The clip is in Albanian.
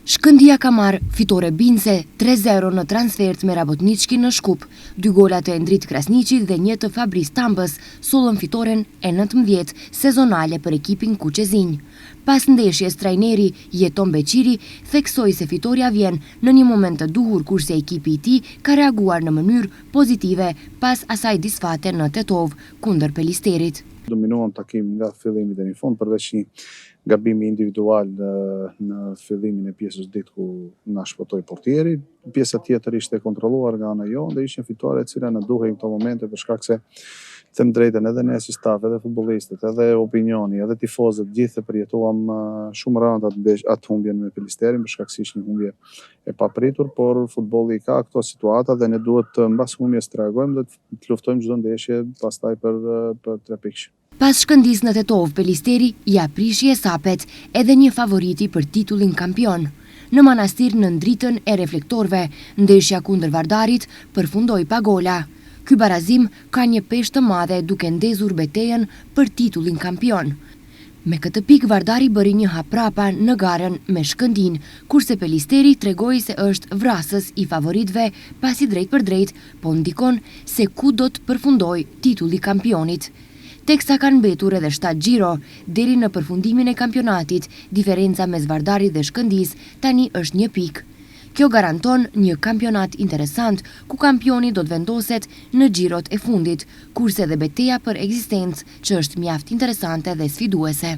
Shkëndia ka marrë fitore binjse 3-0 në transfert me Rabotnički në Shkup. 2 gola të Endrit Krasniqit dhe 1 të Fabris Tambës sollën fitoren e 19 sezonale për ekipin Kuqezinj. Pas ndeshjes trajneri Jeton Beqiri theksoi se fitoria vjen në një moment të duhur kurse ekipi i tij ka reaguar në mënyrë pozitive pas asaj disfate në Tetov kundër Pelisterit. Dominuam takimin nga fillimi deri në fund përveç një gabimi individual në fillimin e pjesës ditë ku na shpëtoi portieri. Pjesa tjetër ishte kontrolluar nga ana jonë dhe ishte një fitore e cila na duhej në këto momente për shkak se them drejtën edhe ne si staf, edhe futbollistët, edhe opinioni, edhe tifozët, gjithë e përjetuam shumë rënda atë humbjen me Pelisterin për shkak se ishte një humbje e papritur, por futbolli ka këto situata dhe ne duhet mbas humbjes të reagojmë dhe të luftojmë çdo ndeshje pastaj për 3 pikë. Pas shkëndis në Tetov, Pelisteri ja prishi sapet edhe një favoriti për titullin kampion. Në Manastir në ndritën e reflektorve, ndeshja kundër Vardarit përfundoi pa gola. Ky barazim ka një peshë të madhe duke ndezur betejën për titullin kampion. Me këtë pikë Vardari bëri një hap prapa në garën me Shkëndin, kurse Pelisteri tregoi se është vrasës i favoritëve pasi drejt për drejt, po ndikon se ku do të përfundoj titulli kampionit. Teksa kanë mbetur edhe 7 xhiro, deri në përfundimin e kampionatit, diferenca mes Vardarit dhe Shkëndis tani është 1 pikë. Kjo garanton një kampionat interesant, ku kampioni do të vendoset në xhirot e fundit, kurse dhe betejë për ekzistencë që është mjaft interesante dhe sfiduese.